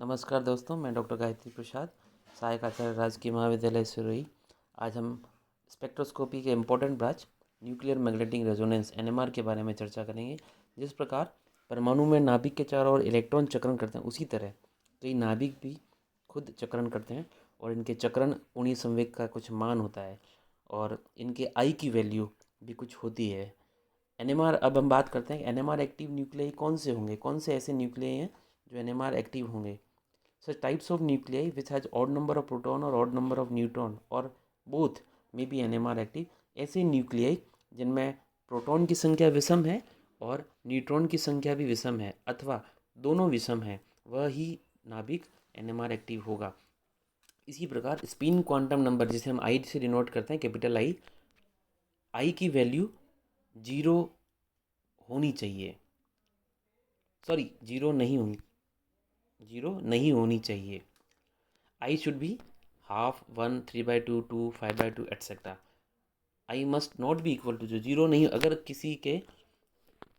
नमस्कार दोस्तों, मैं डॉक्टर गायत्री प्रसाद, सहायक आचार्य राजकीय महाविद्यालय सिरोही। आज हम स्पेक्ट्रोस्कोपी के important branch nuclear magnetic resonance NMR के बारे में चर्चा करेंगे। जिस प्रकार परमाणु में नाभिक के चारों ओर इलेक्ट्रॉन चक्रण करते हैं, उसी तरह कई नाभिक भी खुद चक्रण करते हैं और इनके चक्रण कोणीय संवेग का कुछ मान होता है और इनके आई की वैल्यू भी कुछ होती है। एनएमआर, अब हम बात करते हैं एनएमआर एक्टिव न्यूक्लियाई कौन से होंगे, कौन से ऐसे न्यूक्लियाई हैं जो एनएमआर एक्टिव होंगे। Such types of nuclei which has odd number of proton or odd number of neutron or both may be NMR active। ऐसे न्यूक्लियाई जिनमें प्रोटॉन की संख्या विषम है और न्यूट्रॉन की संख्या भी विषम है अथवा दोनों विषम है, वह ही नाभिक एनएमआर एक्टिव होगा। इसी प्रकार स्पिन क्वांटम नंबर, जिसे हम आई से डिनोट करते हैं, कैपिटल आई की वैल्यू जीरो होनी चाहिए, सॉरी जीरो नहीं होनी चाहिए। I should be half, 1, 3/2, 2, 5/2 etcetera. I must not be equal to zero नहीं। अगर किसी के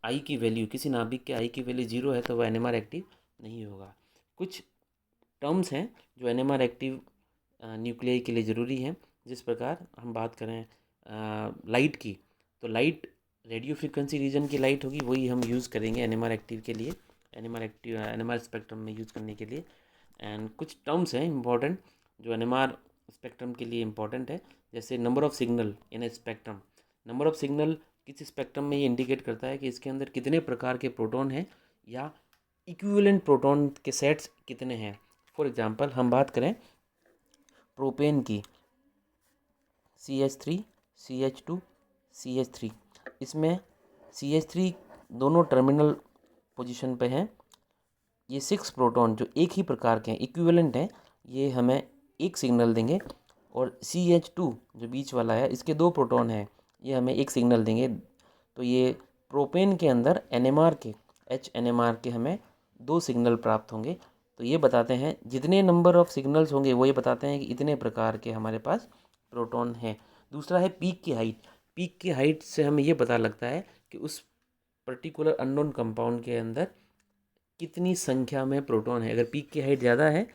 आई की वैल्यू, किसी नाभिक के आई की वैल्यू जीरो है तो वह एनएमआर एक्टिव नहीं होगा। कुछ टर्म्स हैं जो एनएमआर एक्टिव न्यूक्लियाई के लिए ज़रूरी हैं। जिस प्रकार हम बात करें लाइट की, तो लाइट रेडियो फ्रिक्वेंसी रीजन की लाइट होगी, वही हम यूज़ करेंगे एनएमआर एक्टिव के लिए, एनएमआर स्पेक्ट्रम में यूज़ करने के लिए। एंड कुछ टर्म्स हैं इम्पॉर्टेंट जो एनएमआर स्पेक्ट्रम के लिए इम्पॉर्टेंट है, जैसे number of signal in A spectrum. Number of signal किसी स्पेक्ट्रम में ये इंडिकेट करता है कि इसके अंदर कितने प्रकार के प्रोटॉन हैं या इक्विवेलेंट प्रोटॉन के सेट्स कितने हैं। फॉर एग्जांपल हम बात करें प्रोपेन की, CH3, CH2, CH3, इसमें CH3 दोनों टर्मिनल पोजीशन पे हैं। ये 6 प्रोटॉन जो एक ही प्रकार के हैं, इक्विवेलेंट हैं, ये हमें एक सिग्नल देंगे। और CH2 जो बीच वाला है, इसके 2 प्रोटॉन हैं, ये हमें एक सिग्नल देंगे। तो ये प्रोपेन के अंदर NMR के, NMR के हमें 2 सिग्नल प्राप्त होंगे। तो ये बताते हैं, जितने नंबर ऑफ सिग्नल्स होंगे वो ये बताते हैं कि इतने प्रकार के हमारे पास प्रोटॉन हैं। दूसरा है पीक की हाइट। पीक की हाइट से हमें ये पता लगता है कि उस पर्टिकुलर अननोन कंपाउंड के अंदर कितनी संख्या में प्रोटॉन है। अगर पीक की हाइट ज़्यादा है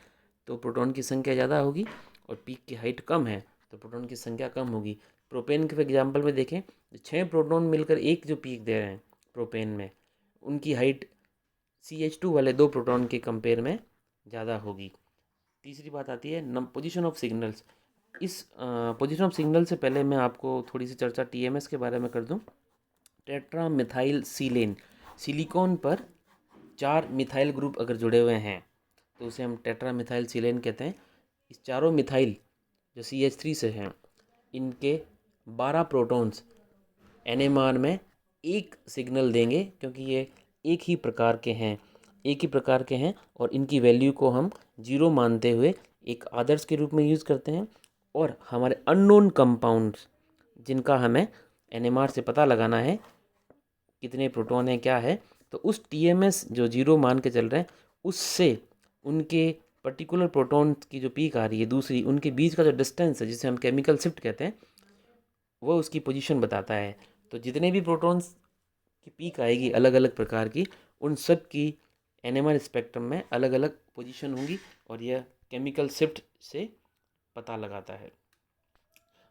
तो प्रोटॉन की संख्या ज़्यादा होगी, और पीक की हाइट कम है तो प्रोटॉन की संख्या कम होगी। प्रोपेन के एग्जाम्पल में देखें, 6 प्रोटॉन मिलकर एक जो पीक दे रहे हैं प्रोपेन में, उनकी हाइट CH2 वाले 2 प्रोटॉन के कंपेयर में ज़्यादा होगी। तीसरी बात आती है पोजीशन ऑफ सिग्नल्स। इस पोजीशन ऑफ सिग्नल से पहले मैं आपको थोड़ी सी चर्चा TMS के बारे में कर दूं। टेट्रा मिथाइल सीलेन, सिलिकॉन पर 4 मिथाइल ग्रुप अगर जुड़े हुए हैं तो उसे हम टेट्रा मिथाइल सीलेन कहते हैं। इस चारों मिथाइल जो CH3 से हैं, इनके 12 प्रोटॉन्स NMR में एक सिग्नल देंगे, क्योंकि ये एक ही प्रकार के हैं और इनकी वैल्यू को हम जीरो मानते हुए एक आदर्श के रूप में यूज़ करते हैं। और हमारे अननोन कंपाउंड्स जिनका हमें NMR से पता लगाना है कितने प्रोटॉन हैं, क्या है, तो उस TMS जो जीरो मान के चल रहे हैं, उससे उनके पर्टिकुलर प्रोटॉन की जो पीक आ रही है, दूसरी उनके बीच का जो डिस्टेंस है, जिसे हम केमिकल शिफ्ट कहते हैं, वो उसकी पोजीशन बताता है। तो जितने भी प्रोटॉन्स की पीक आएगी अलग अलग प्रकार की, उन सब की NMR स्पेक्ट्रम में अलग अलग पोजीशन होंगी और यह केमिकल शिफ्ट से पता लगाता है।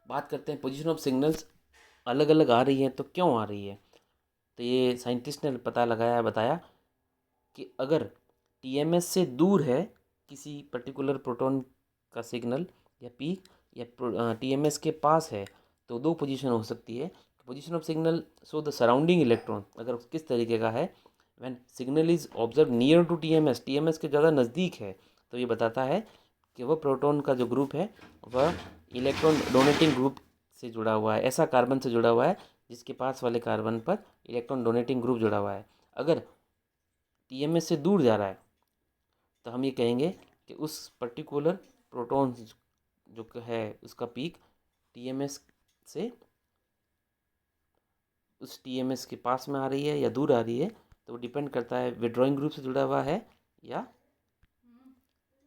बात करते हैं पोजीशन ऑफ सिग्नल्स अलग अलग आ रही हैं तो क्यों आ रही है। तो ये साइंटिस्ट ने पता लगाया, बताया कि अगर TMS से दूर है किसी पर्टिकुलर प्रोटॉन का सिग्नल या पीक, या TMS के पास है, तो 2 पोजीशन हो सकती है। Position of signal so the surrounding electron, अगर किस तरीके का है, when signal is observe near to TMS के ज़्यादा नज़दीक है, तो ये बताता है कि वह प्रोटॉन का जो ग्रुप है वह इलेक्ट्रॉन डोनेटिंग ग्रुप से जुड़ा हुआ है, ऐसा कार्बन से जुड़ा हुआ है जिसके पास वाले कार्बन पर इलेक्ट्रॉन डोनेटिंग ग्रुप जुड़ा हुआ है। अगर TMS से दूर जा रहा है तो हम ये कहेंगे कि उस पर्टिकुलर प्रोटॉन जो है उसका पीक TMS से, उस TMS के पास में आ रही है या दूर आ रही है, तो वो डिपेंड करता है विड्रॉइंग ग्रुप से जुड़ा हुआ है या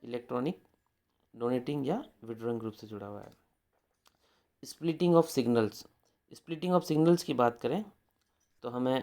इलेक्ट्रॉनिक डोनेटिंग या विड्रॉइंग ग्रुप से जुड़ा हुआ है। स्प्लिटिंग ऑफ सिग्नल्स की बात करें तो हमें